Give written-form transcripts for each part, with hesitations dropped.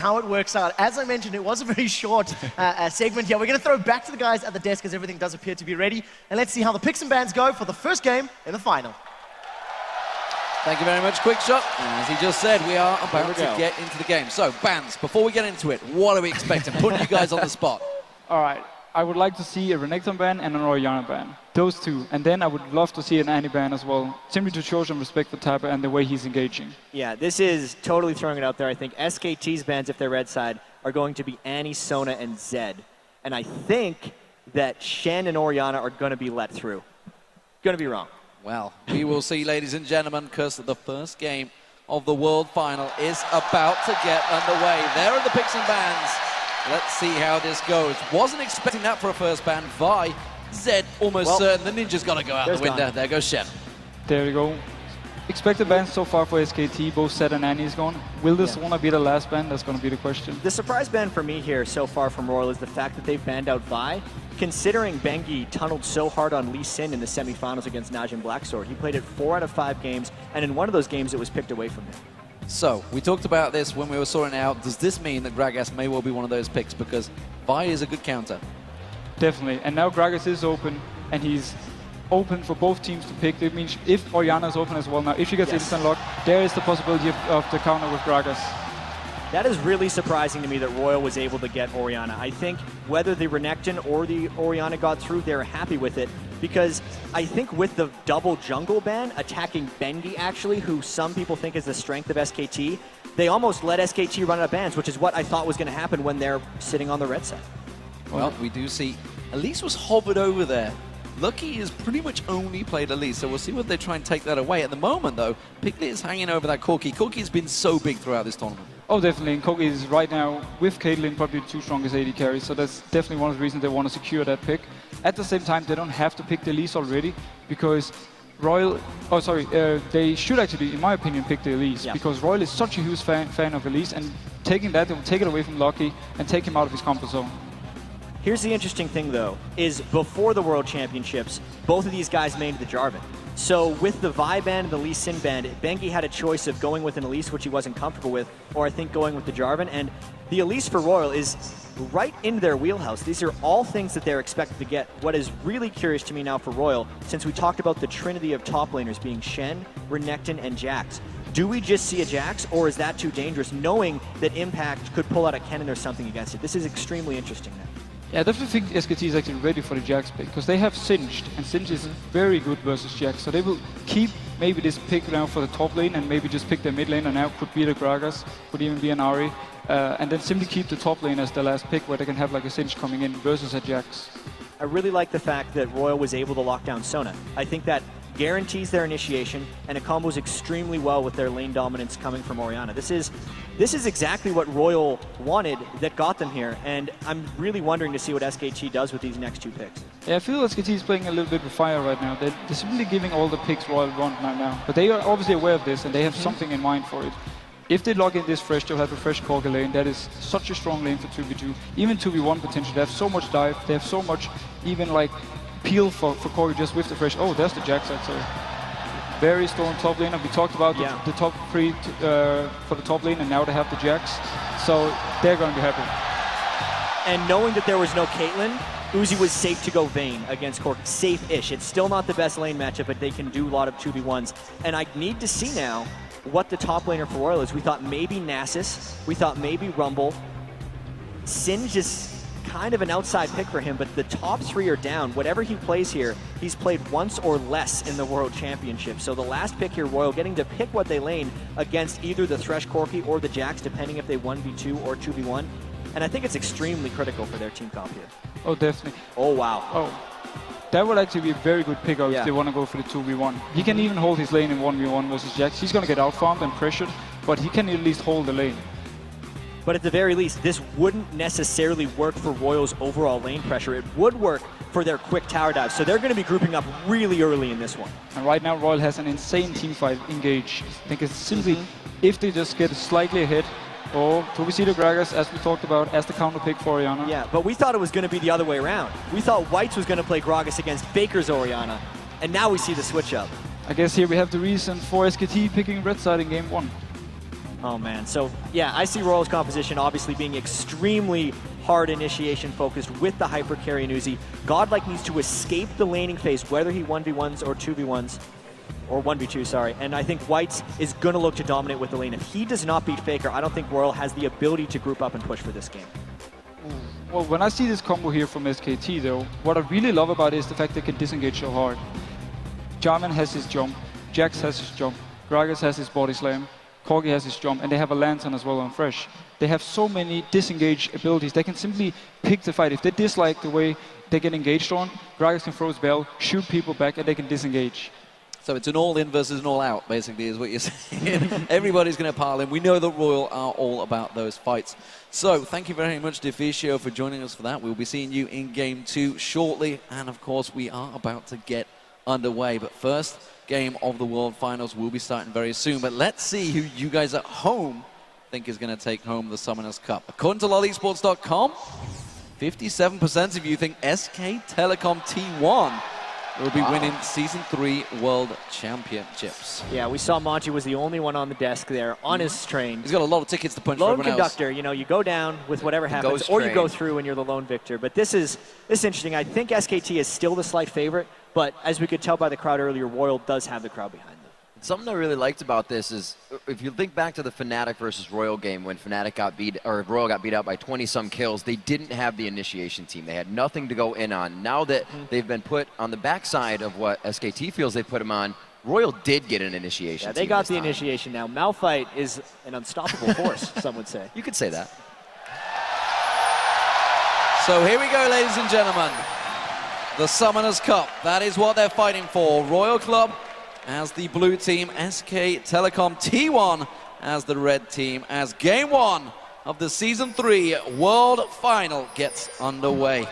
how it works out. As I mentioned, it was a very short segment here. We're going to throw back to the guys at the desk as everything does appear to be ready. And let's see how the picks and bans go for the first game in the final. Thank you very much, Quickshot. And as he just said, we are about to get into the game. So, bans, before we get into it, what are we expecting? Putting you guys on the spot. All right. I would like to see a Renekton ban and an Orianna ban. Those two. And then I would love to see an Annie ban as well, simply to show some respect for Tapper and the way he's engaging. Yeah, this is totally throwing it out there. I think SKT's bans, if they're red side, are going to be Annie, Sona, and Zed. And I think that Shen and Orianna are going to be let through. Going to be wrong. Well, we will see, ladies and gentlemen, because the first game of the World Final is about to get underway. There are the picks and bans. Let's see how this goes. Wasn't expecting that for a first ban. Vi, Zed, almost certain. The Ninja's got to go out the window. Gone. There goes Shen. There we go. Expected bans so far for SKT, both Zed and Annie is gone. Will this one be the last ban? That's going to be the question. The surprise ban for me here so far from RYL is the fact that they've banned out Vi, considering Bengi tunneled so hard on Lee Sin in the semifinals against Najin Blacksword. He played it 4 out of 5 games, and in one of those games it was picked away from him. So, we talked about this when we were sorting out. Does this mean that Gragas may well be one of those picks? Because Vi is a good counter. Definitely. And now Gragas is open, and he's open for both teams to pick. It means if Orianna is open as well now, if she gets instant lock, there is the possibility of the counter with Gragas. That is really surprising to me that RYL was able to get Orianna. I think whether the Renekton or the Orianna got through, they're happy with it. Because I think with the double jungle ban, attacking Bengi actually, who some people think is the strength of SKT, they almost let SKT run out of bans, which is what I thought was going to happen when they're sitting on the red side. Well, we do see Elise was hovered over there. Lucky has pretty much only played Elise, so we'll see whether they try and take that away. At the moment, though, Piglet is hanging over that Corki. Corki has been so big throughout this tournament. Oh, definitely. And Corki is right now, with Caitlyn, probably the 2 strongest AD carries, so that's definitely one of the reasons they want to secure that pick. At the same time, they don't have to pick the Elise already, because RYL, they should actually, in my opinion, pick the Elise, because RYL is such a huge fan of Elise, and taking that, they will take it away from Lucky and take him out of his comfort zone. Here's the interesting thing, though, is before the World Championships, both of these guys made the Jarvan. So with the Vi ban and the Lee Sin ban, Bengi had a choice of going with an Elise, which he wasn't comfortable with, or I think going with the Jarvan. And the Elise for RYL is right in their wheelhouse. These are all things that they're expected to get. What is really curious to me now for RYL, since we talked about the trinity of top laners being Shen, Renekton, and Jax, do we just see a Jax, or is that too dangerous, knowing that Impact could pull out a Kennen or something against it? This is extremely interesting now. Yeah, I definitely think SKT is actually ready for the Jax pick, because they have Singed, and Singed is very good versus Jax, so they will keep maybe this pick now for the top lane, and maybe just pick their mid lane, and now could be the Gragas, could even be an Ahri, and then simply keep the top lane as the last pick, where they can have like a Singed coming in versus a Jax. I really like the fact that RYL was able to lock down Sona. I think that guarantees their initiation, and it combos extremely well with their lane dominance coming from Orianna. This is exactly what RYL wanted that got them here, and I'm really wondering to see what SKT does with these next 2 picks. Yeah, I feel SKT is playing a little bit with fire right now. They're simply giving all the picks RYL want now. But they are obviously aware of this, and they have something in mind for it. If they log in this fresh, they'll have a fresh Corki lane. That is such a strong lane for 2v2. Even 2v1 potential. They have so much dive. They have so much even like peel for Corki just with the fresh. Oh, there's the Jax actually. Very strong top laner. We talked about the top 3 for the top lane, and now they have the Jax. So they're going to be happy. And knowing that there was no Caitlyn, Uzi was safe to go Vayne against Corki. Safe-ish. It's still not the best lane matchup, but they can do a lot of 2v1s. And I need to see now what the top laner for RYL is. We thought maybe Nasus. We thought maybe Rumble. Singed is kind of an outside pick for him, but the top 3 are down. Whatever he plays here, he's played once or less in the World Championship. So the last pick here, RYL, getting to pick what they lane against either the Thresh Corki or the Jax, depending if they 1v2 or 2v1. And I think it's extremely critical for their team comp here. Oh, definitely. Oh, wow. Oh, that would actually be a very good pick out if they want to go for the 2v1. He can even hold his lane in 1v1 versus Jax. He's going to get out-farmed and pressured, but he can at least hold the lane. But at the very least, this wouldn't necessarily work for RYL's overall lane pressure. It would work for their quick tower dive. So they're going to be grouping up really early in this one. And right now, RYL has an insane teamfight engaged. I think it's simply, if they just get slightly ahead, or do we see the Gragas, as we talked about, as the counter pick for Orianna? Yeah, but we thought it was going to be the other way around. We thought Whites was going to play Gragas against Faker's Orianna, and now we see the switch up. I guess here we have the reason for SKT picking red side in game 1. Oh man, so yeah, I see Royal's composition obviously being extremely hard initiation focused with the hyper carry and Uzi. Godlike needs to escape the laning phase, whether he 1v1s or 2v1s, or 1v2, sorry. And I think Whites is gonna look to dominate with the lane. If he does not beat Faker, I don't think Royal has the ability to group up and push for this game. Well, when I see this combo here from SKT though, what I really love about it is the fact they can disengage so hard. Jarman has his jump, Jax has his jump, Gragas has his body slam, Corgi has his jump, and they have a lantern as well on Fresh. They have so many disengage abilities. They can simply pick the fight. If they dislike the way they get engaged on, Gragas can throw his bell, shoot people back, and they can disengage. So it's an all-in versus an all-out, basically, is what you're saying. Everybody's going to pile in. We know that Royal are all about those fights. So thank you very much, Deficio, for joining us for that. We'll be seeing you in Game 2 shortly. And, of course, we are about to get underway. But first game of the World Finals will be starting very soon. But let's see who you guys at home think is going to take home the Summoners Cup. According to LoleEsports.com, 57% of you think SK Telecom T1 will be winning Season 3 World Championships. Yeah, we saw Monty was the only one on the desk there, on his train. He's got a lot of tickets to punch for Lone everyone conductor, you know, you go down with whatever happens, or you go through and you're the lone victor. But this is interesting. I think SKT is still the slight favorite, but as we could tell by the crowd earlier, Royal does have the crowd behind them. Something I really liked about this is, if you think back to the Fnatic versus Royal game when Fnatic got beat, or Royal got beat out by 20-some kills, they didn't have the initiation team. They had nothing to go in on. Now that they've been put on the backside of what SKT feels they put them on, Royal did get an initiation team. Yeah, they got the initiation now. Malphite is an unstoppable force, some would say. You could say that. So here we go, ladies and gentlemen. The Summoners Cup. That is what they're fighting for. Royal Club as the blue team, SK Telecom T1 as the red team, as Game 1 of the Season 3 World Final gets underway.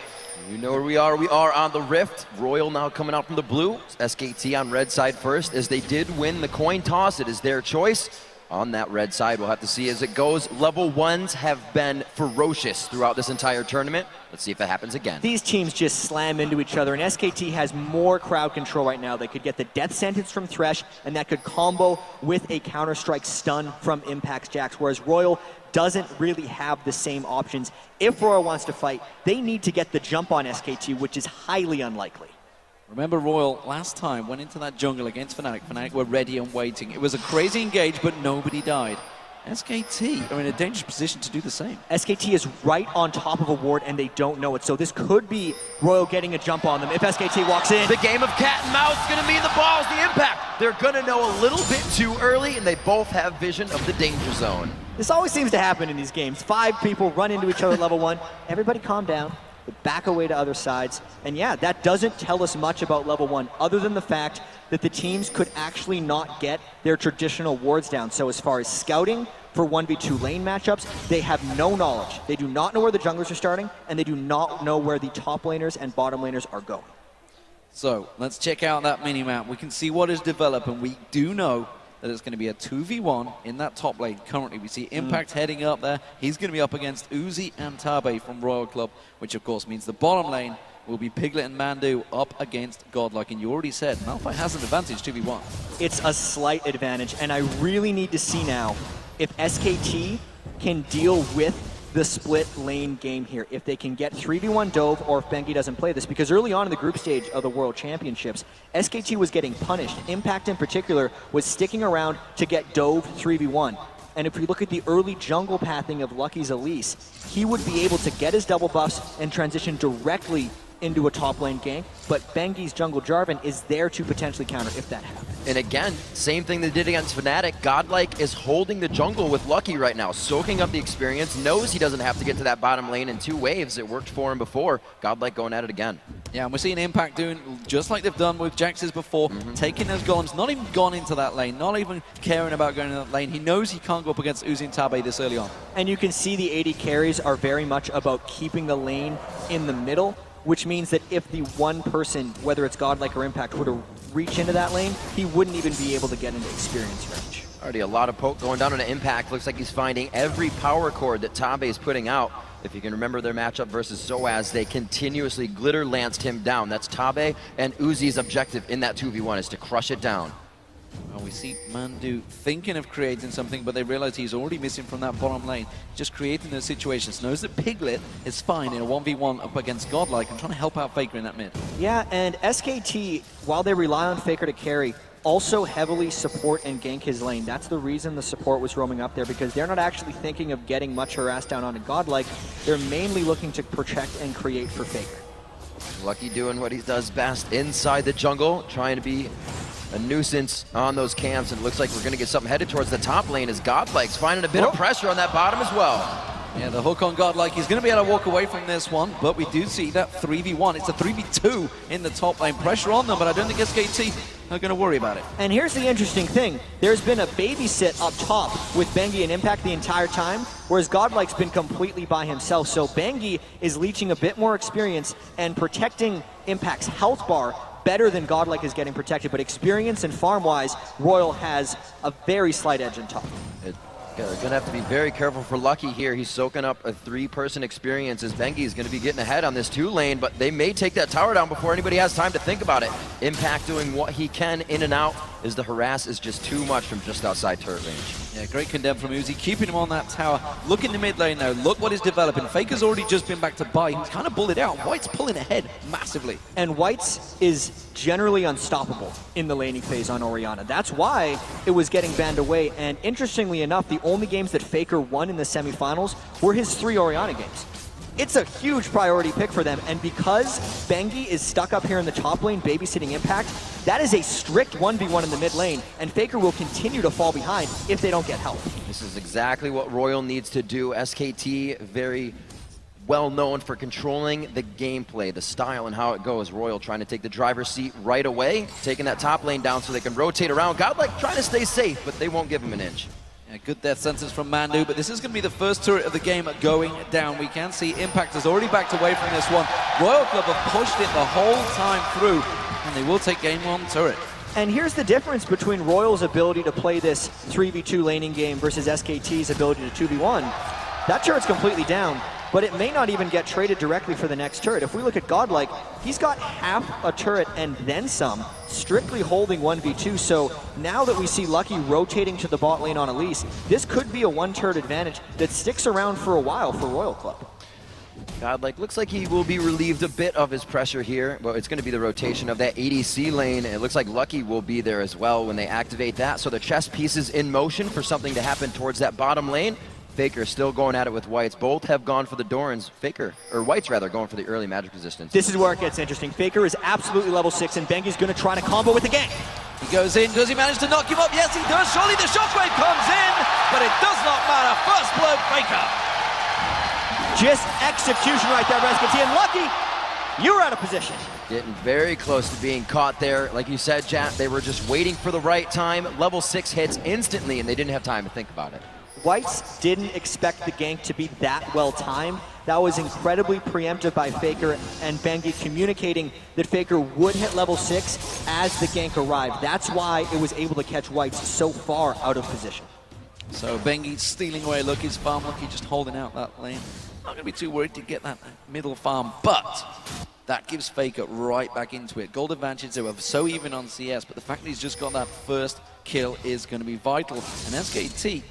You know where we are. We are on the Rift. Royal now coming out from the blue. SKT on red side first, as they did win the coin toss. It is their choice. On that red side, we'll have to see as it goes. Level 1s have been ferocious throughout this entire tournament. Let's see if it happens again. These teams just slam into each other, and SKT has more crowd control right now. They could get the death sentence from Thresh, and that could combo with a Counter-Strike stun from Impact's Jax, whereas Royal doesn't really have the same options. If Royal wants to fight, they need to get the jump on SKT, which is highly unlikely. Remember, Royal last time went into that jungle against Fnatic. Fnatic were ready and waiting. It was a crazy engage, but nobody died. SKT are in a dangerous position to do the same. SKT is right on top of a ward, and they don't know it. So this could be Royal getting a jump on them if SKT walks in. The game of cat and mouse is going to be the balls, the impact. They're going to know a little bit too early, and they both have vision of the danger zone. This always seems to happen in these games. 5 people run into each other at level 1. Everybody calm down. Back away to other sides. And yeah, that doesn't tell us much about level 1, other than the fact that the teams could actually not get their traditional wards down. So as far as scouting for 1v2 lane matchups, they have no knowledge. They do not know where the junglers are starting, and they do not know where the top laners and bottom laners are going. So let's check out that mini-map. We can see what is developing. We do know that it's going to be a 2v1 in that top lane. Currently, we see Impact heading up there. He's going to be up against Uzi and Tabe from Royal Club, which of course means the bottom lane will be Piglet and Mandu up against Godlike. And you already said Malphite has an advantage 2v1. It's a slight advantage, and I really need to see now if SKT can deal with the split lane game here, if they can get 3v1 Dove, or if Bengi doesn't play this, because early on in the group stage of the World Championships, SKT was getting punished. Impact in particular was sticking around to get Dove 3v1. And if we look at the early jungle pathing of Lucky's Elise, he would be able to get his double buffs and transition directly into a top lane gank, but Bengi's jungle Jarvan is there to potentially counter if that happens. And again, same thing they did against Fnatic. Godlike is holding the jungle with Lucky right now, soaking up the experience, knows he doesn't have to get to that bottom lane in 2 waves. It worked for him before. Godlike going at it again. Yeah, and we're seeing Impact doing just like they've done with Jax's before, taking those golems, not even gone into that lane, not even caring about going in that lane. He knows he can't go up against Uzi and Tabe this early on. And you can see the AD carries are very much about keeping the lane in the middle, which means that if the one person, whether it's Godlike or Impact, were to reach into that lane, he wouldn't even be able to get into experience range. Already a lot of poke going down on an Impact. Looks like he's finding every power chord that Tabe is putting out. If you can remember their matchup versus Soaz, they continuously glitter lanced him down. That's Tabe and Uzi's objective in that 2v1 is to crush it down. Well, we see Mandu thinking of creating something, but they realize he's already missing from that bottom lane. Just creating those situations. Knows that Piglet is fine in a 1v1 up against Godlike and trying to help out Faker in that mid. Yeah, and SKT, while they rely on Faker to carry, also heavily support and gank his lane. That's the reason the support was roaming up there, because they're not actually thinking of getting much harass down onto Godlike. They're mainly looking to protect and create for Faker. Lucky doing what he does best inside the jungle, trying to be a nuisance on those camps, and it looks like we're going to get something headed towards the top lane as Godlike's finding a bit of pressure on that bottom as well. Yeah, the hook on Godlike, he's going to be able to walk away from this one, but we do see that 3v1. It's a 3v2 in the top lane. Pressure on them, but I don't think SKT are going to worry about it. And here's the interesting thing. There's been a babysit up top with Bengi and Impact the entire time, whereas Godlike's been completely by himself. So Bengi is leeching a bit more experience and protecting Impact's health bar better than Godlike is getting protected, but experience and farm-wise, RYL has a very slight edge on top. They're gonna have to be very careful for Lucky here. He's soaking up a 3-person experience as Bengi's gonna be getting ahead on this 2 lane, but they may take that tower down before anybody has time to think about it. Impact doing what he can in and out as the harass is just too much from just outside turret range. Yeah, great condemn from Uzi, keeping him on that tower. Look in the mid lane now, look what is developing. Faker's already just been back to buy. He's kind of bullied out. White's pulling ahead massively. And White's is generally unstoppable in the laning phase on Orianna. That's why it was getting banned away, and interestingly enough, the only games that Faker won in the semifinals were his 3 Orianna games. It's a huge priority pick for them, and because Bengi is stuck up here in the top lane babysitting Impact, that is a strict 1v1 in the mid lane, and Faker will continue to fall behind if they don't get help. This is exactly what RYL needs to do. SKT, very well known for controlling the gameplay, the style and how it goes. RYL trying to take the driver's seat right away, taking that top lane down so they can rotate around. Godlike trying to stay safe, but they won't give him an inch. Yeah, good death sentence from Mandu, but this is going to be the first turret of the game going down. We can see Impact has already backed away from this one. RYL Club have pushed it the whole time through, and they will take game 1 turret. And here's the difference between RYL's ability to play this 3v2 laning game versus SKT's ability to 2v1. That turret's completely down, but it may not even get traded directly for the next turret. If we look at Godlike, he's got half a turret and then some, strictly holding 1v2, so now that we see Lucky rotating to the bot lane on Elise, this could be a 1-turret advantage that sticks around for a while for RYL Club. Godlike looks like he will be relieved a bit of his pressure here. Well, it's going to be the rotation of that ADC lane. It looks like Lucky will be there as well when they activate that, so the chess piece is in motion for something to happen towards that bottom lane. Faker still going at it with Whites. Both have gone for the Dorans. Whites rather, going for the early magic resistance. This is where it gets interesting. Faker is absolutely level 6, and Bengi's going to try to combo with the gank. He goes in. Does he manage to knock him up? Yes, he does. Surely the shockwave comes in, but it does not matter. First blood, Faker. Just execution right there, SKT, and Lucky, you're out of position. Getting very close to being caught there. Like you said, Jat, they were just waiting for the right time. Level 6 hits instantly, and they didn't have time to think about it. Whites didn't expect the gank to be that well timed. That was incredibly preemptive by Faker, and Bengi communicating that Faker would hit level 6 as the gank arrived. That's why it was able to catch Whites so far out of position. So Bengi stealing away Lucky's farm. Lucky just holding out that lane. Not going to be too worried to get that middle farm, but that gives Faker right back into it. Gold advantage, they were so even on CS, but the fact that he's just got that first kill is going to be vital. And SKT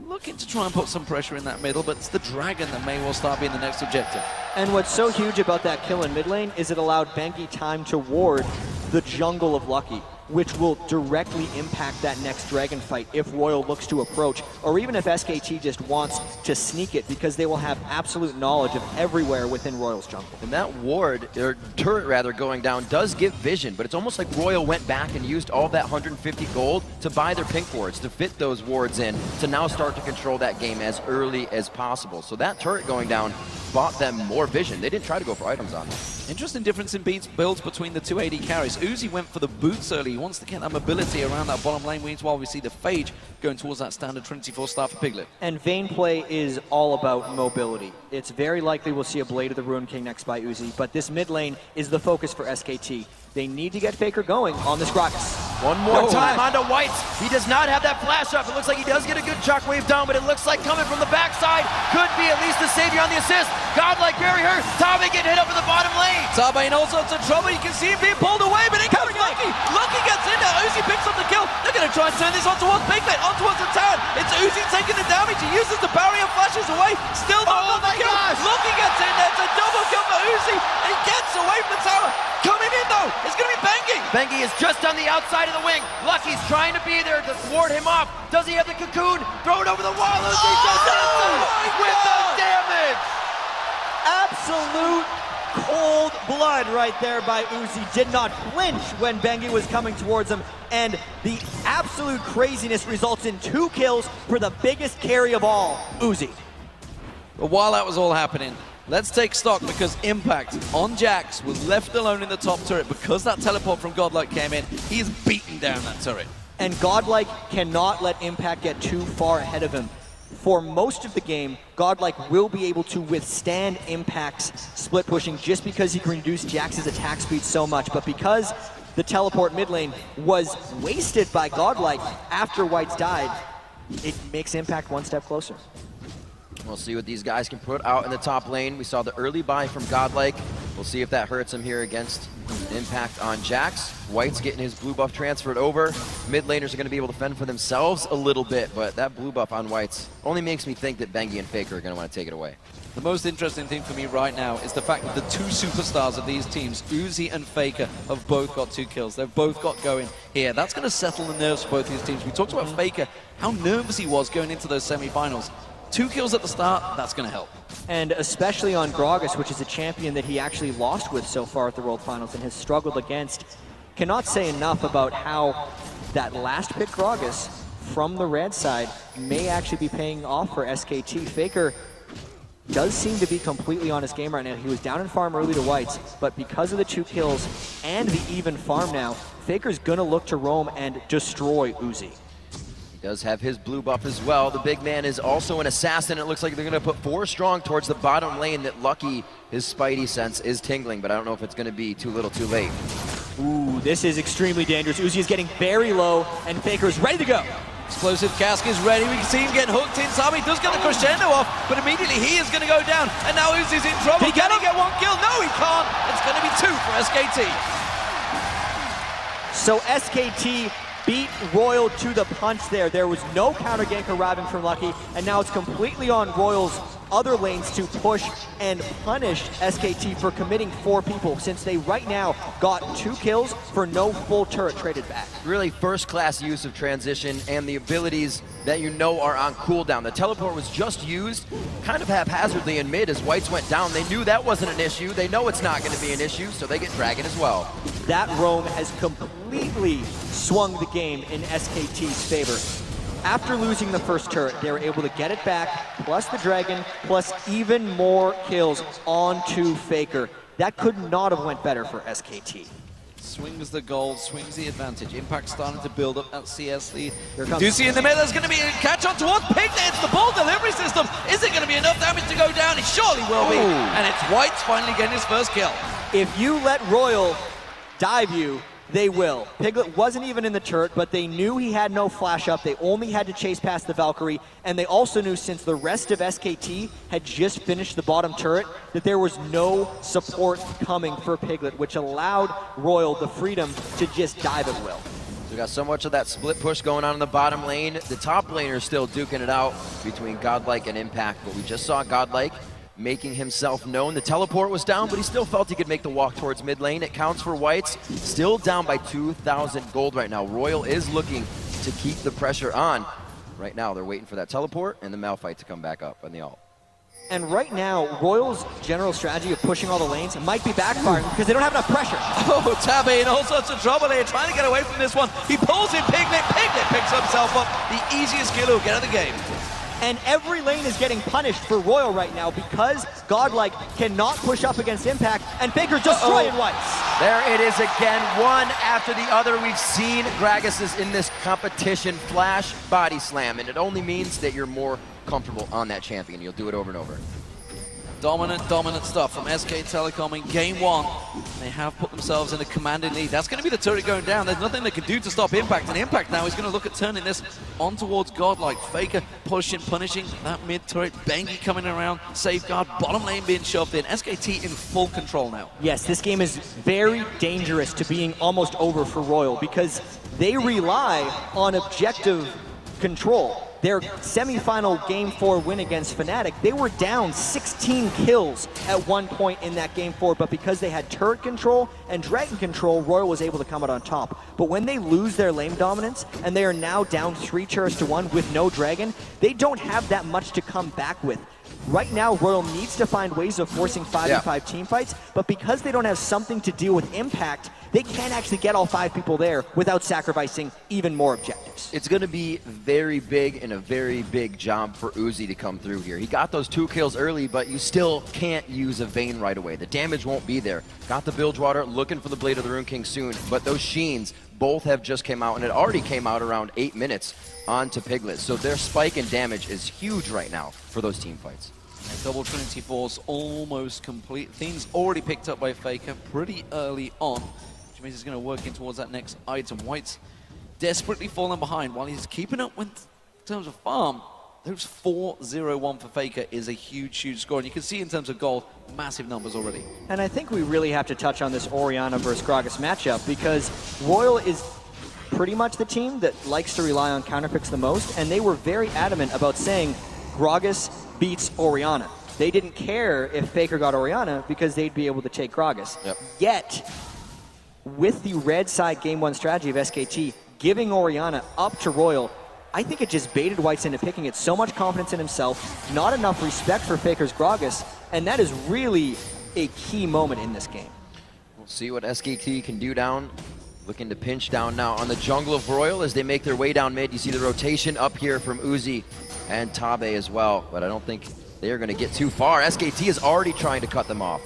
looking to try and put some pressure in that middle, but it's the Dragon that may well start being the next objective. And what's so huge about that kill in mid lane is it allowed Bengi time to ward the jungle of Lucky, which will directly impact that next Dragon fight if RYL looks to approach, or even if SKT just wants to sneak it, because they will have absolute knowledge of everywhere within RYL's jungle. And that ward, or turret rather, going down does give vision, but it's almost like RYL went back and used all that 150 gold to buy their pink wards, to fit those wards in, to now start to control that game as early as possible. So that turret going down bought them more vision. They didn't try to go for items on them. Interesting difference in builds between the two AD carries. Uzi went for the boots early. He wants to get that mobility around that bottom lane, while we see the Phage going towards that standard 24 star for Piglet. And Vayne play is all about mobility. It's very likely we'll see a Blade of the Ruin King next by Uzi, but this mid lane is the focus for SKT. They need to get Faker going on this Gragas. One more Whoa. time onto Whites. He does not have that flash up. It looks like he does get a good shockwave down, but it looks like coming from the backside could be at least the savior on the assist. Godlike very hurt. Tabe getting hit up in the bottom lane. Tabe in all sorts of trouble. You can see him being pulled away, but in comes Lucky. Lucky gets in there. Uzi picks up the kill. They're going to try and turn this on towards Piglet, on towards the tower. It's Uzi taking the damage. He uses the barrier, flashes away. Still not got the kill. Lucky gets in there. It's a double kill for Uzi. He gets away from the tower. Coming in though, it's going to be Bengi. Bengi is just on the outside of the wing. Lucky's trying to be there to thwart him off. Does he have the cocoon? Throw it over the wall. Uzi just answers with the damage. Absolute cold blood right there by Uzi. Did not flinch when Bengi was coming towards him. And the absolute craziness results in 2 kills for the biggest carry of all, Uzi. But while that was all happening, let's take stock because Impact on Jax was left alone in the top turret because that teleport from Godlike came in. He is beating down that turret. And Godlike cannot let Impact get too far ahead of him. For most of the game, Godlike will be able to withstand Impact's split pushing just because he can reduce Jax's attack speed so much. But because the teleport mid lane was wasted by Godlike after Whites died, it makes Impact one step closer. We'll see what these guys can put out in the top lane. We saw the early buy from Godlike. We'll see if that hurts him here against Impact on Jax. White's getting his blue buff transferred over. Mid laners are going to be able to fend for themselves a little bit, but that blue buff on White's only makes me think that Bengi and Faker are going to want to take it away. The most interesting thing for me right now is the fact that the 2 superstars of these teams, Uzi and Faker, have both got 2 kills. They've both got going here. That's going to settle the nerves for both these teams. We talked about Faker, how nervous he was going into those semi-finals. 2 kills at the start, that's going to help. And especially on Gragas, which is a champion that he actually lost with so far at the World Finals and has struggled against. Cannot say enough about how that last pick Gragas from the red side may actually be paying off for SKT. Faker does seem to be completely on his game right now. He was down in farm early to Whites, but because of the 2 kills and the even farm now, Faker's going to look to roam and destroy Uzi. Does have his blue buff as well. The big man is also an assassin. It looks like they're going to put 4 strong towards the bottom lane that Lucky, his spidey sense is tingling, but I don't know if it's going to be too little too late. Ooh, this is extremely dangerous. Uzi is getting very low, and Faker's ready to go. Explosive cask is ready. We can see him getting hooked in. Sami does get the crescendo off, but immediately he is going to go down, and now Uzi's in trouble. Can he get 1 kill? No, he can't. It's going to be 2 for SKT. So SKT beat RYL to the punch there. There was no counter gank arriving from Lucky, and now it's completely on RYL's other lanes to push and punish SKT for committing 4 people, since they right now got 2 kills for no full turret traded back. Really first-class use of transition and the abilities that you know are on cooldown. The teleport was just used kind of haphazardly in mid as Whites went down. They knew that wasn't an issue. They know it's not going to be an issue, so they get Dragon as well. That roam has completely swung the game in SKT's favor. After losing the first turret, they were able to get it back, plus the Dragon, plus even more kills onto Faker. That could not have went better for SKT. Swings the gold, swings the advantage. Impact starting to build up that CS lead. Here comes Ducey in the middle, there's going to be a catch on towards Piglet. It's the ball delivery system. Is it going to be enough damage to go down? It surely will be. And it's White's finally getting his first kill. If you let RYL dive you, they will. Piglet wasn't even in the turret, but they knew he had no flash up. They only had to chase past the Valkyrie, and they also knew, since the rest of SKT had just finished the bottom turret, that there was no support coming for Piglet, which allowed RYL the freedom to just dive at will. We got so much of that split push going on in the bottom lane. The top laner is still duking it out between Godlike and Impact, but we just saw Godlike making himself known. The teleport was down, but he still felt he could make the walk towards mid lane. It counts for Whites. Still down by 2,000 gold right now. RYL is looking to keep the pressure on. Right now, they're waiting for that teleport and the Malphite to come back up on the ult. And right now, RYL's general strategy of pushing all the lanes might be backfiring because they don't have enough pressure. Oh, Tabby in all sorts of trouble here, trying to get away from this one. He pulls in Piglet. Piglet picks himself up. The easiest kill he'll get of the game. And every lane is getting punished for RYL right now because Godlike cannot push up against Impact, and Faker's destroying Whites. There it is again, one after the other. We've seen Gragas in this competition flash body slam, and it only means that you're more comfortable on that champion. You'll do it over and over. Dominant stuff from SK Telecom in game one. They have put themselves in a commanding lead. That's going to be the turret going down. There's nothing they can do to stop Impact, and Impact now is going to look at turning this on towards Godlike. Faker pushing, punishing that mid turret. Bengi coming around, Safeguard, bottom lane being shoved in. SKT in full control now. Yes, this game is very dangerous to being almost over for RYL because they rely on objective control. Their semifinal Game 4 win against Fnatic, they were down 16 kills at one point in that Game 4, but because they had turret control and dragon control, RYL was able to come out on top. But when they lose their lane dominance, and they are now down 3 turrets to 1 with no dragon, they don't have that much to come back with. Right now, RYL needs to find ways of forcing 5v5 team fights, but because they don't have something to deal with Impact, they can't actually get all 5 people there without sacrificing even more objectives. It's going to be very big and a very big job for Uzi to come through here. He got those 2 kills early, but you still can't use a Vayne right away. The damage won't be there. Got the Bilgewater, looking for the Blade of the Rune King soon, but those Sheens both have just came out, and it already came out around 8 minutes onto Piglet. So their spike in damage is huge right now for those team fights. And double Trinity Force almost complete. Things already picked up by Faker pretty early on, which means he's going to work in towards that next item. White's desperately falling behind while he's keeping up with in terms of farm. Those 4-0-1 for Faker is a huge score. And you can see in terms of gold, massive numbers already. And I think we really have to touch on this Orianna versus Gragas matchup because RYL is pretty much the team that likes to rely on counterpicks the most, and they were very adamant about saying Gragas beats Orianna. They didn't care if Faker got Orianna because they'd be able to take Gragas. Yep. Yet, with the red side game 1 strategy of SKT, giving Orianna up to RYL, I think it just baited Whites into picking it. So much confidence in himself, not enough respect for Faker's Gragas, and that is really a key moment in this game. We'll see what SKT can do down. Looking to pinch down now on the jungle of RYL as they make their way down mid. You see the rotation up here from Uzi and Tabe as well, but I don't think they're going to get too far. SKT is already trying to cut them off.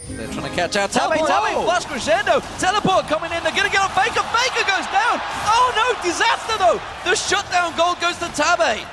They're trying to catch out Tabe, flash crescendo, teleport coming in, they're going to get on Faker, Faker goes down! Oh no, disaster though! The shutdown gold goes to Tabe.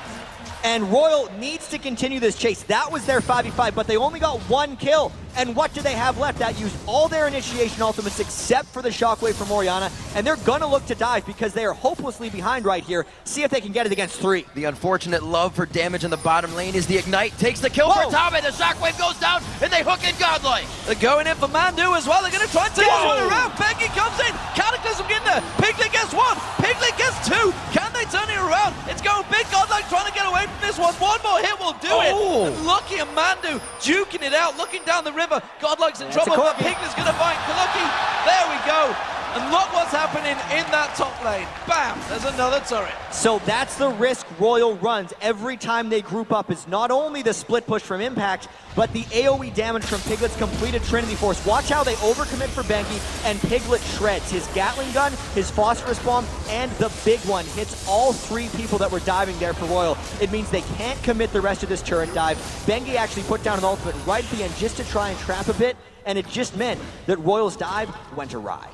And RYL needs to continue this chase. That was their 5v5, but they only got 1 kill. And what do they have left? That used all their initiation ultimates except for the shockwave from Orianna, and they're gonna look to dive because they are hopelessly behind right here. See if they can get it against 3. The unfortunate love for damage in the bottom lane is the Ignite. Takes the kill for Tabe. The shockwave goes down, and they hook in Godlike. They're going in for Mandu as well. They're going to try and take this one around. Bengi comes in. Cataclysm in there. Piglet gets 1. Piglet gets 2. Can they turn it around? It's going big. Godlike trying to get away from this one. One more hit will do it. And Lucky and Mandu duking it out, looking down the river. Godlike's in trouble, but Piglet's going to find Lucky. There we go. And look what's happening in that top lane. Bam, there's another turret. So that's the risk RYL runs every time they group up, is not only the split push from Impact, but the AoE damage from Piglet's completed Trinity Force. Watch how they overcommit for Bengi, and Piglet shreds. His Gatling gun, his Phosphorus Bomb, and the big one hits all 3 people that were diving there for RYL. It means they can't commit the rest of this turret dive. Bengi actually put down an ultimate right at the end just to try and trap a bit, and it just meant that RYL's dive went awry.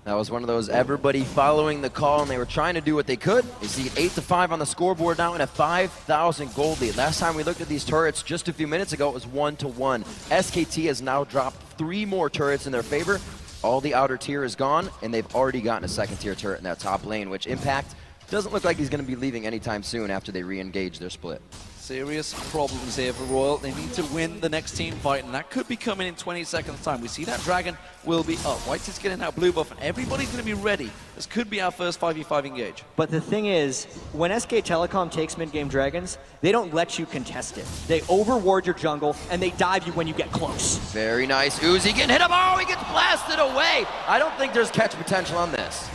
That was one of those everybody following the call, and they were trying to do what they could. You see 8-5 on the scoreboard now and a 5,000 gold lead. Last time we looked at these turrets just a few minutes ago, it was 1-1. SKT has now dropped 3 more turrets in their favor. All the outer tier is gone, and they've already gotten a 2nd tier turret in that top lane, which Impact doesn't look like he's going to be leaving anytime soon after they re-engage their split. Serious problems here for RYL. They need to win the next team fight, and that could be coming in 20 seconds time. We see that dragon will be up. White is getting that blue buff, and everybody's going to be ready. This could be our first 5v5 engage. But the thing is, when SK Telecom takes mid-game dragons, they don't let you contest it. They overward your jungle, and they dive you when you get close. Very nice. Uzi getting hit up. Oh, he gets blasted away. I don't think there's catch potential on this.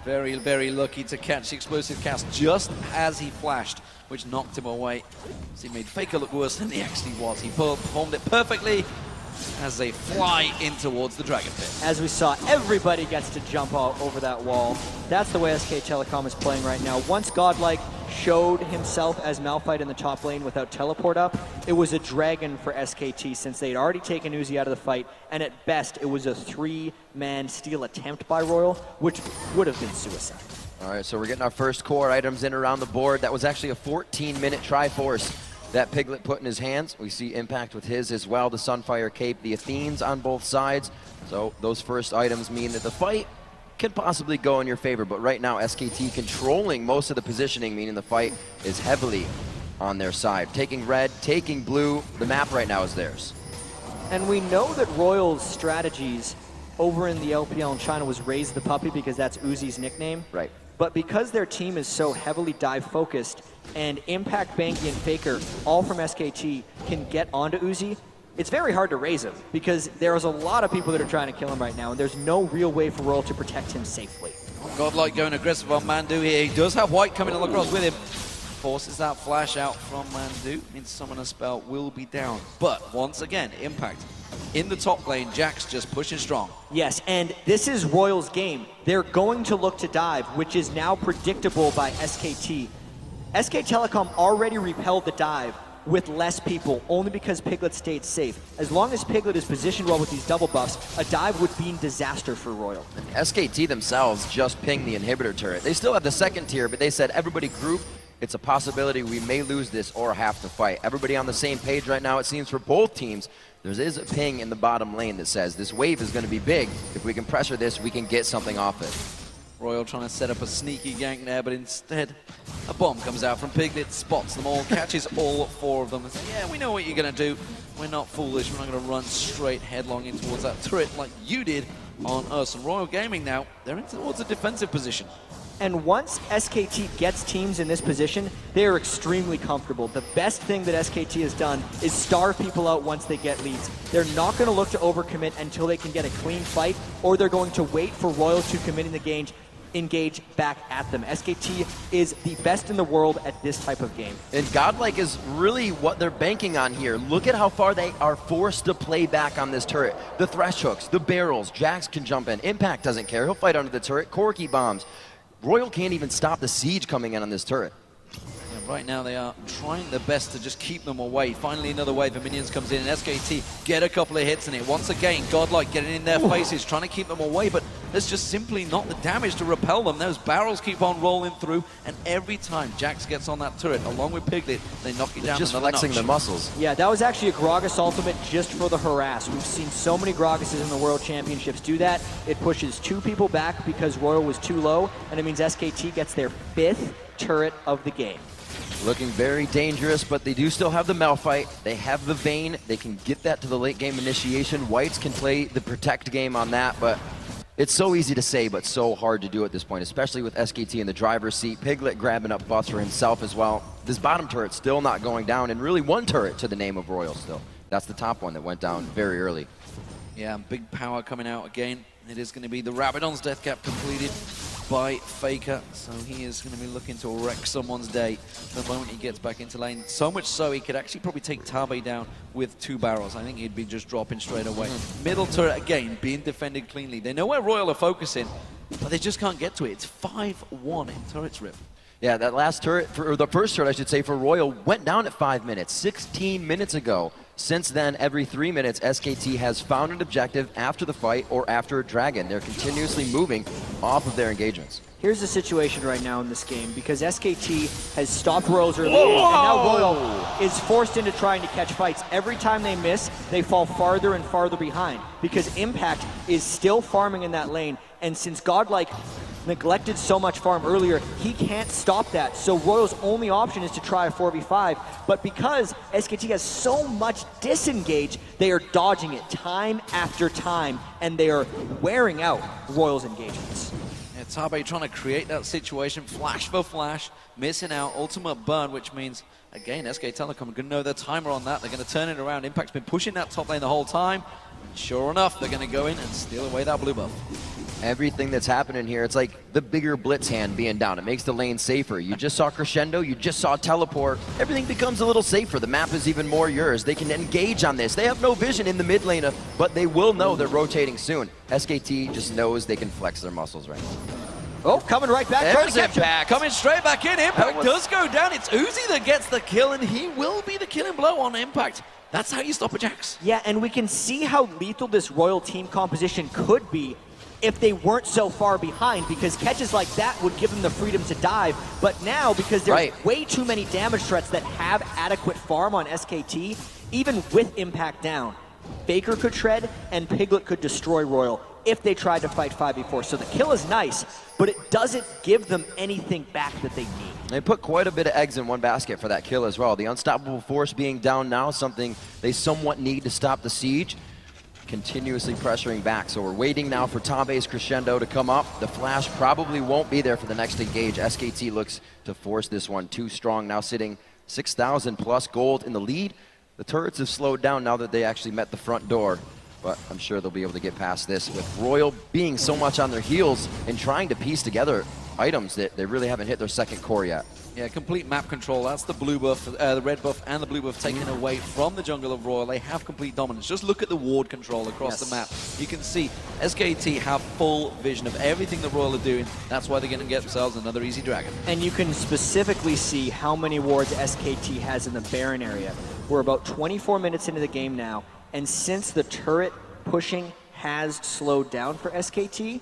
Very lucky to catch the explosive cast just as he flashed, which knocked him away. So he made Faker look worse than he actually was. He performed it perfectly as they fly in towards the Dragon Pit. As we saw, everybody gets to jump out over that wall. That's the way SK Telecom is playing right now. Once Godlike showed himself as Malphite in the top lane without teleport up, it was a dragon for SKT since they'd already taken Uzi out of the fight, and at best it was a 3-man steal attempt by RYL, which would have been suicide. All right, so we're getting our first core items in around the board. That was actually a 14-minute Triforce that Piglet put in his hands. We see Impact with his as well, the Sunfire Cape, the Athenes on both sides. So those first items mean that the fight can possibly go in your favor, but right now SKT controlling most of the positioning, meaning the fight is heavily on their side. Taking red, taking blue, the map right now is theirs. And we know that RYL's strategies over in the LPL in China was Raise the Puppy because that's Uzi's nickname. Right. But because their team is so heavily dive focused and Impact, Banky, and Faker, all from SKT, can get onto Uzi, it's very hard to raise him because there's a lot of people that are trying to kill him right now, and there's no real way for RYL to protect him safely. Godlike going aggressive on Mandu here. He does have White coming across with him. Forces that flash out from Mandu. Means Summoner Spell will be down. But once again, Impact in the top lane. Jax just pushing strong. Yes, and this is RYL's game. They're going to look to dive, which is now predictable by SKT. SK Telecom already repelled the dive with less people, only because Piglet stayed safe. As long as Piglet is positioned well with these double buffs, a dive would be a disaster for RYL. SKT themselves just pinged the inhibitor turret. They still have the second tier, but they said everybody group. It's a possibility we may lose this or have to fight. Everybody on the same page right now, it seems, for both teams. There is a ping in the bottom lane that says this wave is going to be big. If we can pressure this, we can get something off it. RYL trying to set up a sneaky gank there, but instead a bomb comes out from Piglet, spots them all, catches all four of them, and says, yeah, we know what you're going to do. We're not foolish. We're not going to run straight headlong in towards that turret like you did on us. And Royal Gaming now, they're in towards a defensive position. And once SKT gets teams in this position, they are extremely comfortable. The best thing that SKT has done is starve people out once they get leads. They're not going to look to overcommit until they can get a clean fight, or they're going to wait for RYL to commit in the game, engage back at them. SKT is the best in the world at this type of game. And Godlike is really what they're banking on here. Look at how far they are forced to play back on this turret. The thresh hooks, the barrels, Jax can jump in. Impact doesn't care. He'll fight under the turret. Corki bombs. RYL can't even stop the siege coming in on this turret. Yeah, right now they are trying their best to just keep them away. Finally another wave of minions comes in, and SKT get a couple of hits in it. Once again, Godlike getting in their faces, trying to keep them away, but there's just simply not the damage to repel them. Those barrels keep on rolling through, and every time Jax gets on that turret, along with Piglet, they knock it down. Just flexing their muscles. Yeah, that was actually a Gragas ultimate just for the harass. We've seen so many Gragases in the World Championships do that. It pushes two people back because RYL was too low, and it means SKT gets their 5th turret of the game. Looking very dangerous, but they do still have the Malphite. They have the Vayne. They can get that to the late game initiation. Whites can play the protect game on that, but it's so easy to say, but so hard to do at this point, especially with SKT in the driver's seat. Piglet grabbing up buffs for himself as well. This bottom turret still not going down, and really one turret to the name of RYL still. That's the top one that went down very early. Yeah, big power coming out again. It is going to be the Rabadon's death cap completed by Faker, so he is going to be looking to wreck someone's day the moment he gets back into lane. So much so he could actually probably take Tabe down with 2 barrels. I think he'd be just dropping straight away. Middle turret again being defended cleanly. They know where RYL are focusing, but they just can't get to it. It's 5-1 in turret's rip. Yeah, that last turret, or the first turret I should say, for RYL went down at 5 minutes, 16 minutes ago. Since then, every 3 minutes, SKT has found an objective after the fight or after a dragon. They're continuously moving off of their engagements. Here's the situation right now in this game, because SKT has stopped RYL's early game, and now RYL is forced into trying to catch fights. Every time they miss, they fall farther and farther behind, because Impact is still farming in that lane, and since Godlike neglected so much farm earlier, he can't stop that. So RYL's only option is to try a 4v5, but because SKT has so much disengage, they are dodging it time after time, and they are wearing out RYL's engagements. Yeah, Tabe trying to create that situation, flash for flash, missing out, ultimate burn, which means, again, SK Telecom are going to know their timer on that. They're going to turn it around. Impact's been pushing that top lane the whole time. And sure enough, they're going to go in and steal away that blue buff. Everything that's happening here, it's like the bigger blitz hand being down. It makes the lane safer. You just saw Crescendo, you just saw Teleport. Everything becomes a little safer. The map is even more yours. They can engage on this. They have no vision in the mid lane, but they will know they're rotating soon. SKT just knows they can flex their muscles right now. Oh, coming right back. There's Impact. Coming straight back in. Impact does go down. It's Uzi that gets the kill, and he will be the killing blow on Impact. That's how you stop a Jax. Yeah, and we can see how lethal this RYL team composition could be if they weren't so far behind, because catches like that would give them the freedom to dive. But now, because there's way too many damage threats that have adequate farm on SKT, even with impact down, Faker could shred and Piglet could destroy RYL if they tried to fight 5v4. So the kill is nice, but it doesn't give them anything back that they need. They put quite a bit of eggs in one basket for that kill as well. The unstoppable force being down now, something they somewhat need to stop the siege. Continuously pressuring back. So we're waiting now for Tombe's crescendo to come up. The flash probably won't be there for the next engage. SKT looks to force this one too strong, now sitting 6,000 plus gold in the lead. The turrets have slowed down now that they actually met the front door, but I'm sure they'll be able to get past this with RYL being so much on their heels and trying to piece together items that they really haven't hit their second core yet. Yeah, complete map control. That's the blue buff, the red buff and the blue buff taken away from the jungle of RYL. They have complete dominance. Just look at the ward control across the map. You can see SKT have full vision of everything that RYL are doing. That's why they're going to get themselves another easy dragon. And you can specifically see how many wards SKT has in the Baron area. We're about 24 minutes into the game now, and since the turret pushing has slowed down for SKT,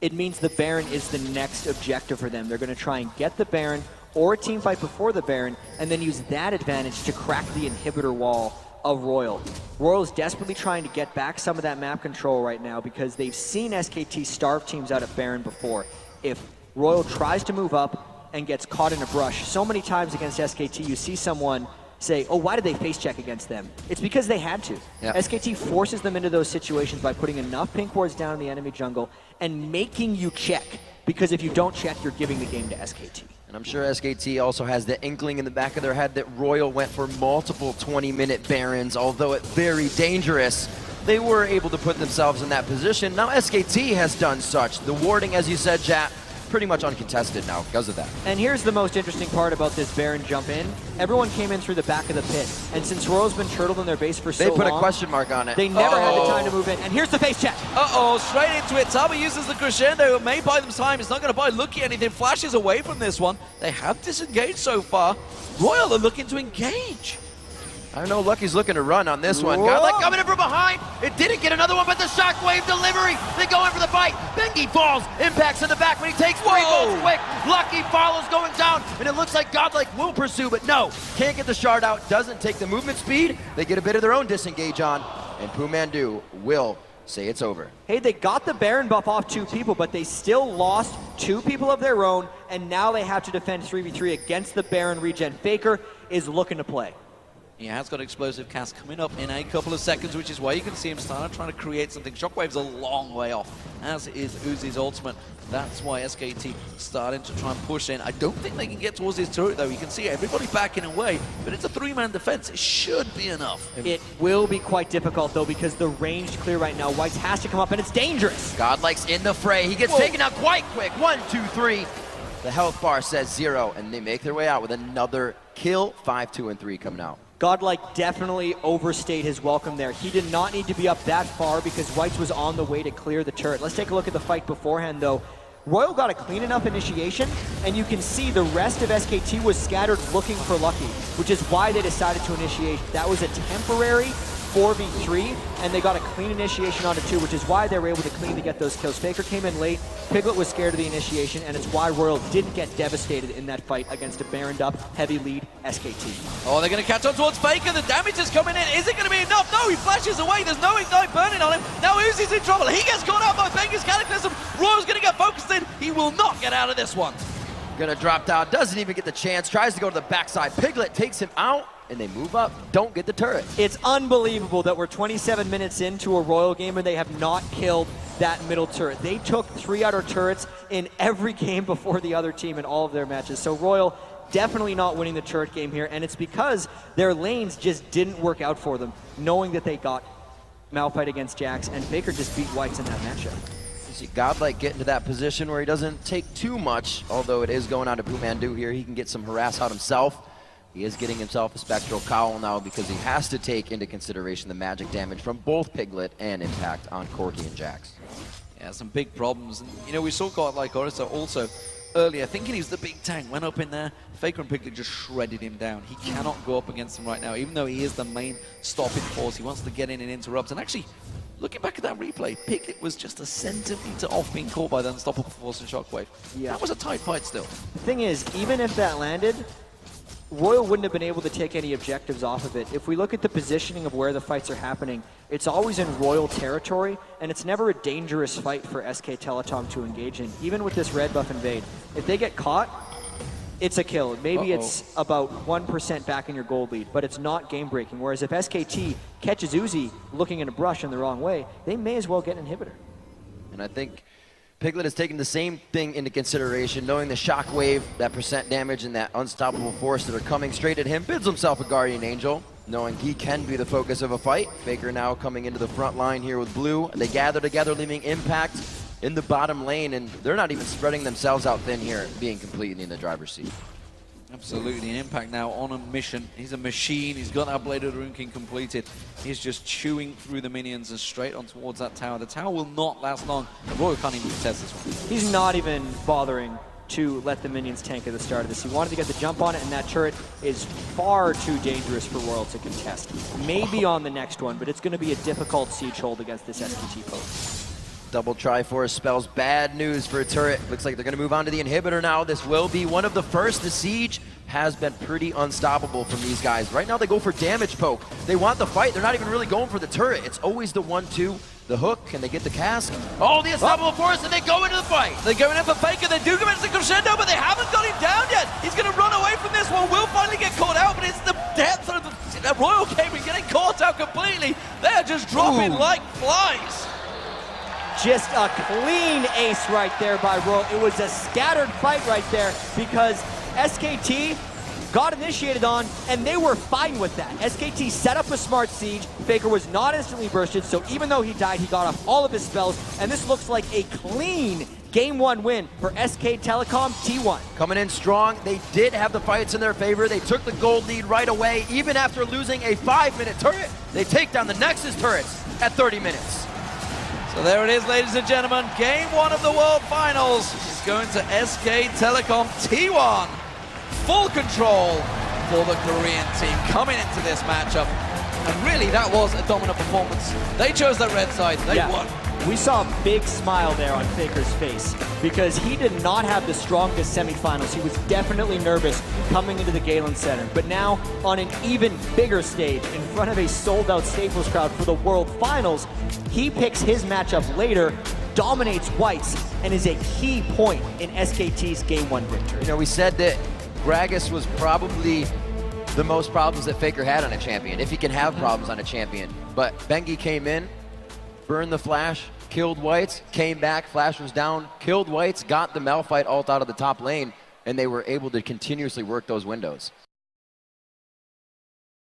it means the Baron is the next objective for them. They're going to try and get the Baron or a team fight before the Baron, and then use that advantage to crack the inhibitor wall of RYL. RYL is desperately trying to get back some of that map control right now because they've seen SKT starve teams out at Baron before. If RYL tries to move up and gets caught in a brush, so many times against SKT you see someone say, oh, why did they face check against them? It's because they had to. Yeah. SKT forces them into those situations by putting enough pink wards down in the enemy jungle and making you check, because if you don't check, you're giving the game to SKT. And I'm sure SKT also has the inkling in the back of their head that RYL went for multiple 20-minute Barons, although it's very dangerous. They were able to put themselves in that position. Now SKT has done such. The warding, as you said, Jat, pretty much uncontested now because of that. And here's the most interesting part about this Baron jump in. Everyone came in through the back of the pit, and since RYL's been turtled in their base for so long, they put a question mark on it. They never had the time to move in, and here's the face check. Straight into it. Taba uses the crescendo. It may buy them time. It's not going to buy Lucky anything. Flashes away from this one. They have disengaged so far. RYL are looking to engage. I know Lucky's looking to run on this one. Godlike coming in from behind. It didn't get another one, but the shockwave delivery. They go in for the fight. Bengi falls. Impacts in the back when he takes 3 bolts quick. Lucky follows going down, and it looks like Godlike will pursue, but no. Can't get the shard out. Doesn't take the movement speed. They get a bit of their own disengage on, and Pumandu will say it's over. Hey, they got the Baron buff off 2 people, but they still lost 2 people of their own, and now they have to defend 3v3 against the Baron regen. Faker is looking to play. He has got explosive cast coming up in a couple of seconds, which is why you can see him start trying to create something. Shockwave's a long way off, as is Uzi's ultimate. That's why SKT starting to try and push in. I don't think they can get towards his turret, though. You can see everybody backing away, but it's a 3-man defense. It should be enough. It will be quite difficult, though, because the range clear right now. Whites has to come up, and it's dangerous. Godlike's in the fray. He gets taken out quite quick. 1, 2, 3. The health bar says 0, and they make their way out with another kill. 5, 2, and 3 coming out. Godlike definitely overstayed his welcome there. He did not need to be up that far because Whites was on the way to clear the turret. Let's take a look at the fight beforehand, though. RYL got a clean enough initiation, and you can see the rest of SKT was scattered looking for Lucky, which is why they decided to initiate. That was a temporary 4v3, and they got a clean initiation onto 2, which is why they were able to clean to get those kills. Faker came in late, Piglet was scared of the initiation, and it's why RYL didn't get devastated in that fight against a Baroned up, heavy lead SKT. Oh, they're going to catch on towards Faker. The damage is coming in. Is it going to be enough? No, he flashes away. There's no Ignite burning on him. Now Uzi's in trouble. He gets caught out by Bengi's Cataclysm. RYL's going to get focused in. He will not get out of this one. Gonna drop down, doesn't even get the chance, tries to go to the backside. Piglet takes him out, and they move up, don't get the turret. It's unbelievable that we're 27 minutes into a RYL game and they have not killed that middle turret. They took 3 outer turrets in every game before the other team in all of their matches. So RYL definitely not winning the turret game here, and it's because their lanes just didn't work out for them, knowing that they got Malphite against Jax, and Faker just beat Whites in that matchup. You see Godlike get into that position where he doesn't take too much, although it is going on to Pumandu here. He can get some harass out himself. He is getting himself a Spectral Cowl now because he has to take into consideration the magic damage from both Piglet and Impact on Corki and Jax. Yeah, some big problems. And, you know, we saw Godlike Orisa also earlier, thinking he's the big tank, went up in there. Faker and Piglet just shredded him down. He cannot go up against him right now, even though he is the main stopping force. He wants to get in and interrupt. And actually, looking back at that replay, Piglet was just a centimeter off being caught by the unstoppable force and shockwave. Yeah. That was a tight fight still. The thing is, even if that landed, RYL wouldn't have been able to take any objectives off of it. If we look at the positioning of where the fights are happening, it's always in RYL territory, and it's never a dangerous fight for SK Telecom to engage in, even with this red buff invade. If they get caught, it's a kill. Maybe it's about 1% back in your gold lead, but it's not game-breaking. Whereas if SKT catches Uzi looking in a brush in the wrong way, they may as well get an inhibitor. And I think Piglet has taken the same thing into consideration, knowing the shockwave, that percent damage, and that unstoppable force that are coming straight at him, bids himself a Guardian Angel, knowing he can be the focus of a fight. Faker now coming into the front line here with Blue. They gather together, leaving Impact in the bottom lane, and they're not even spreading themselves out thin here, being completely in the driver's seat. Absolutely, an Impact now on a mission. He's a machine. He's got that Blade of the Rune King completed. He's just chewing through the minions and straight on towards that tower. The tower will not last long. And RYL can't even contest this one. He's not even bothering to let the minions tank at the start of this. He wanted to get the jump on it, and that turret is far too dangerous for RYL to contest. Maybe on the next one, but it's going to be a difficult siege hold against this SKT foe. Double Triforce spells bad news for a turret. Looks like they're going to move on to the inhibitor now. This will be one of the first. The siege has been pretty unstoppable from these guys. Right now they go for damage poke. They want the fight. They're not even really going for the turret. It's always the 1-2, the hook, and they get the cast. Oh, the unstoppable force, and they go into the fight. They're going in for Faker. They do go into the crescendo, but they haven't got him down yet. He's going to run away from this one. Will finally get caught out, but it's the depth of the RYL gaming getting caught out completely. They're just dropping like flies. Just a clean ace right there by RYL. It was a scattered fight right there because SKT got initiated on, and they were fine with that. SKT set up a smart siege. Faker was not instantly bursted, so even though he died, he got off all of his spells, and this looks like a clean Game 1 win for SK Telecom T1. Coming in strong. They did have the fights in their favor. They took the gold lead right away. Even after losing a 5-minute turret, they take down the Nexus turrets at 30 minutes. So there it is, ladies and gentlemen. Game 1 of the World Finals is going to SK Telecom T1. Full control for the Korean team coming into this matchup. And really, that was a dominant performance. They chose the red side. They won. We saw a big smile there on Faker's face because he did not have the strongest semifinals. He was definitely nervous coming into the Galen Center. But now, on an even bigger stage, in front of a sold-out Staples crowd for the World Finals, he picks his matchup later, dominates Whites, and is a key point in SKT's Game 1 victory. You know, we said that Gragas was probably the most problems that Faker had on a champion, if he can have problems on a champion. But Bengi came in, burned the Flash, killed Whites, came back, Flash was down, killed Whites, got the Malphite ult out of the top lane, and they were able to continuously work those windows.